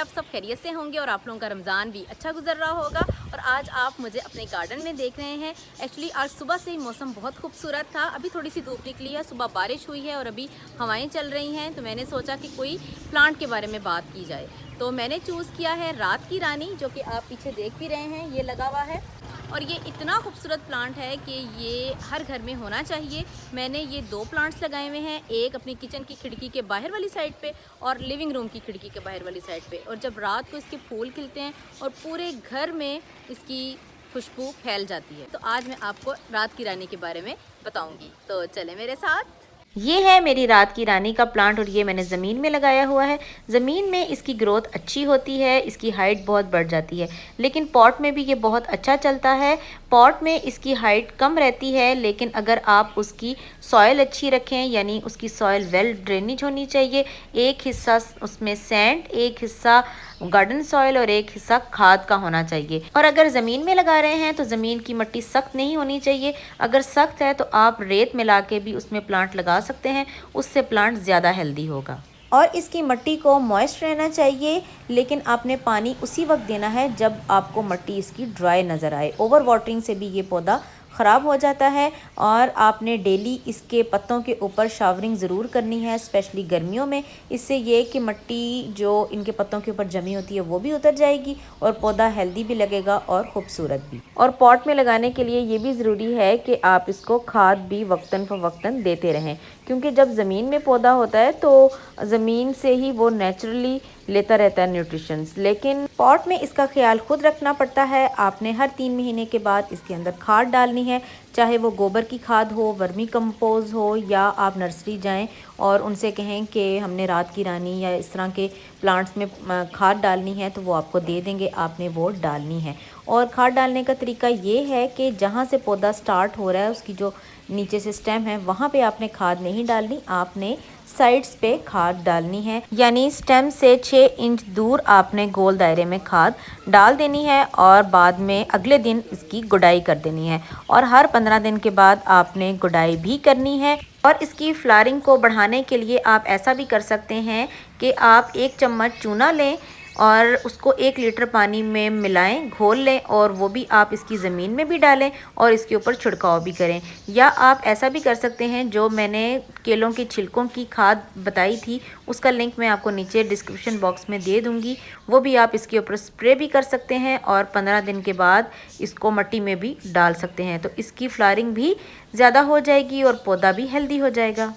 आप सब खैरियत से होंगे और आप लोगों का रमज़ान भी अच्छा गुजर रहा होगा। और आज आप मुझे अपने गार्डन में देख रहे हैं। एक्चुअली आज सुबह से ही मौसम बहुत खूबसूरत था। अभी थोड़ी सी धूप निकली है, सुबह बारिश हुई है और अभी हवाएं चल रही हैं। तो मैंने सोचा कि कोई प्लांट के बारे में बात की जाए। तो मैंने चूज़ किया है रात की रानी, जो कि आप पीछे देख भी रहे हैं, ये लगा हुआ है। और ये इतना खूबसूरत प्लांट है कि ये हर घर में होना चाहिए। मैंने ये 2 प्लांट्स लगाए हुए हैं, एक अपनी किचन की खिड़की के बाहर वाली साइड पे और लिविंग रूम की खिड़की के बाहर वाली साइड पे। और जब रात को इसके फूल खिलते हैं और पूरे घर में इसकी खुशबू फैल जाती है। तो आज मैं आपको रात की रानी के बारे में बताऊंगी, तो चले मेरे साथ। ये है मेरी रात की रानी का प्लांट और ये मैंने ज़मीन में लगाया हुआ है। ज़मीन में इसकी ग्रोथ अच्छी होती है, इसकी हाइट बहुत बढ़ जाती है, लेकिन पॉट में भी ये बहुत अच्छा चलता है। पॉट में इसकी हाइट कम रहती है, लेकिन अगर आप उसकी सॉइल अच्छी रखें, यानी उसकी सॉइल वेल ड्रेनेज होनी चाहिए। एक हिस्सा उसमें सैंड, एक हिस्सा गार्डन सॉइल और एक हिस्सा खाद का होना चाहिए। और अगर ज़मीन में लगा रहे हैं तो ज़मीन की मिट्टी सख्त नहीं होनी चाहिए। अगर सख्त है तो आप रेत मिला के भी उसमें प्लांट लगा सकते हैं, उससे प्लांट ज़्यादा हेल्दी होगा। और इसकी मिट्टी को मॉइस्ट रहना चाहिए, लेकिन आपने पानी उसी वक्त देना है जब आपको मिट्टी इसकी ड्राई नज़र आए। ओवर वाटरिंग से भी ये पौधा ख़राब हो जाता है। और आपने डेली इसके पत्तों के ऊपर शावरिंग ज़रूर करनी है, स्पेशली गर्मियों में। इससे ये कि मिट्टी जो इनके पत्तों के ऊपर जमी होती है वो भी उतर जाएगी और पौधा हेल्दी भी लगेगा और ख़ूबसूरत भी। और पॉट में लगाने के लिए ये भी ज़रूरी है कि आप इसको खाद भी वक्तन फ़वक्तन देते रहें, क्योंकि जब ज़मीन में पौधा होता है तो ज़मीन से ही वो नेचुरली लेता रहता है न्यूट्रिशंस, लेकिन पॉट में इसका ख्याल खुद रखना पड़ता है। आपने हर 3 महीने के बाद इसके अंदर खाद डालनी है, चाहे वो गोबर की खाद हो, वर्मी कंपोज हो, या आप नर्सरी जाएं और उनसे कहें कि हमने रात की रानी या इस तरह के प्लांट्स में खाद डालनी है, तो वो आपको दे देंगे, आपने वो डालनी है। और खाद डालने का तरीका ये है कि जहाँ से पौधा स्टार्ट हो रहा है, उसकी जो नीचे से स्टेम है, वहाँ पे आपने खाद नहीं डालनी, आपने साइड्स पे खाद डालनी है। यानी स्टेम से 6 इंच दूर आपने गोल दायरे में खाद डाल देनी है और बाद में अगले दिन इसकी गुडाई कर देनी है। और हर 15 दिन के बाद आपने गुडाई भी करनी है। और इसकी फ्लावरिंग को बढ़ाने के लिए आप ऐसा भी कर सकते हैं कि आप 1 चम्मच चूना लें और उसको 1 लीटर पानी में मिलाएं, घोल लें, और वो भी आप इसकी ज़मीन में भी डालें और इसके ऊपर छिड़काव भी करें। या आप ऐसा भी कर सकते हैं, जो मैंने केलों के छिलकों की खाद बताई थी, उसका लिंक मैं आपको नीचे डिस्क्रिप्शन बॉक्स में दे दूँगी, वो भी आप इसके ऊपर स्प्रे भी कर सकते हैं और 15 दिन के बाद इसको मिट्टी में भी डाल सकते हैं। तो इसकी फ्लावरिंग भी ज़्यादा हो जाएगी और पौधा भी हेल्दी हो जाएगा।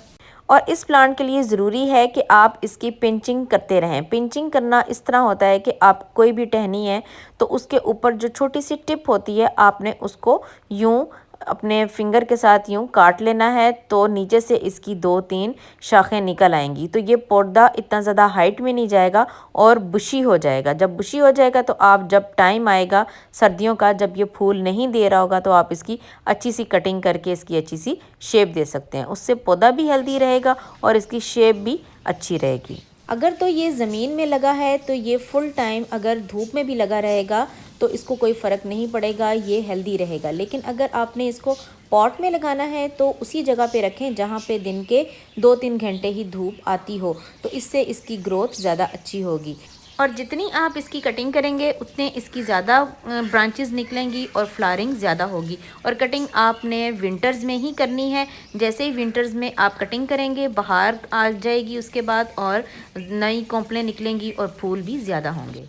और इस प्लांट के लिए ज़रूरी है कि आप इसकी पिंचिंग करते रहें। पिंचिंग करना इस तरह होता है कि आप कोई भी टहनी है तो उसके ऊपर जो छोटी सी टिप होती है, आपने उसको यूं अपने फिंगर के साथ यूं काट लेना है, तो नीचे से इसकी 2-3 शाखें निकल आएंगी। तो ये पौधा इतना ज़्यादा हाइट में नहीं जाएगा और बुशी हो जाएगा। जब बुशी हो जाएगा तो आप, जब टाइम आएगा सर्दियों का, जब ये फूल नहीं दे रहा होगा, तो आप इसकी अच्छी सी कटिंग करके इसकी अच्छी सी शेप दे सकते हैं। उससे पौधा भी हेल्दी रहेगा और इसकी शेप भी अच्छी रहेगी। अगर तो ये ज़मीन में लगा है तो ये फुल टाइम अगर धूप में भी लगा रहेगा तो इसको कोई फ़र्क नहीं पड़ेगा, ये हेल्दी रहेगा। लेकिन अगर आपने इसको पॉट में लगाना है तो उसी जगह पे रखें जहाँ पे दिन के 2-3 घंटे ही धूप आती हो, तो इससे इसकी ग्रोथ ज़्यादा अच्छी होगी। और जितनी आप इसकी कटिंग करेंगे उतने इसकी ज़्यादा ब्रांचेस निकलेंगी और फ्लावरिंग ज़्यादा होगी। और कटिंग आपने विंटर्स में ही करनी है। जैसे ही विंटर्स में आप कटिंग करेंगे, बाहर आ जाएगी उसके बाद और नई कोंपलें निकलेंगी और फूल भी ज़्यादा होंगे।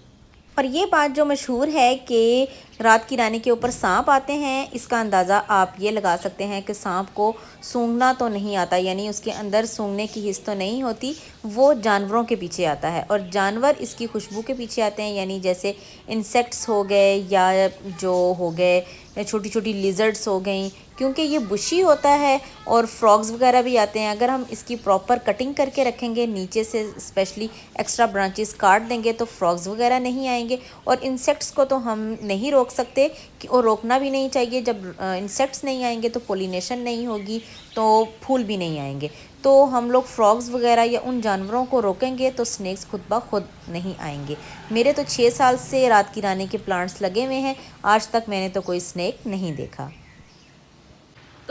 और ये बात जो मशहूर है कि रात की रानी के ऊपर सांप आते हैं, इसका अंदाज़ा आप ये लगा सकते हैं कि सांप को सूंघना तो नहीं आता, यानी उसके अंदर सूंघने की हिस्स तो नहीं होती, वो जानवरों के पीछे आता है। और जानवर इसकी खुशबू के पीछे आते हैं, यानी जैसे इंसेक्ट्स हो गए या जो हो गए छोटी छोटी लिजर्ड्स हो गई, क्योंकि ये बुशी होता है। और फ्रॉग्स वगैरह भी आते हैं। अगर हम इसकी प्रॉपर कटिंग करके रखेंगे, नीचे से स्पेशली एक्स्ट्रा ब्रांचेस काट देंगे, तो फ्रॉग्स वगैरह नहीं आएंगे। और इंसेक्ट्स को तो हम नहीं रोक सकते कि, और रोकना भी नहीं चाहिए। जब इंसेक्ट्स नहीं आएंगे तो पोलिनेशन नहीं होगी, तो फूल भी नहीं आएंगे। तो हम लोग फ्रॉग्स वगैरह या उन जानवरों को रोकेंगे तो स्नेक्स खुद ब खुद नहीं आएंगे। मेरे तो 6 साल से रात की रानी के प्लांट्स लगे हुए हैं, आज तक मैंने तो कोई स्नेक नहीं देखा।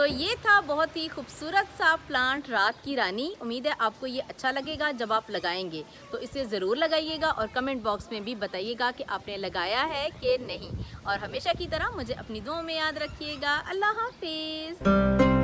तो ये था बहुत ही खूबसूरत सा प्लांट रात की रानी। उम्मीद है आपको ये अच्छा लगेगा। जब आप लगाएंगे तो इसे ज़रूर लगाइएगा और कमेंट बॉक्स में भी बताइएगा कि आपने लगाया है कि नहीं। और हमेशा की तरह मुझे अपनी दुआओं में याद रखिएगा। अल्लाह हाफिज़।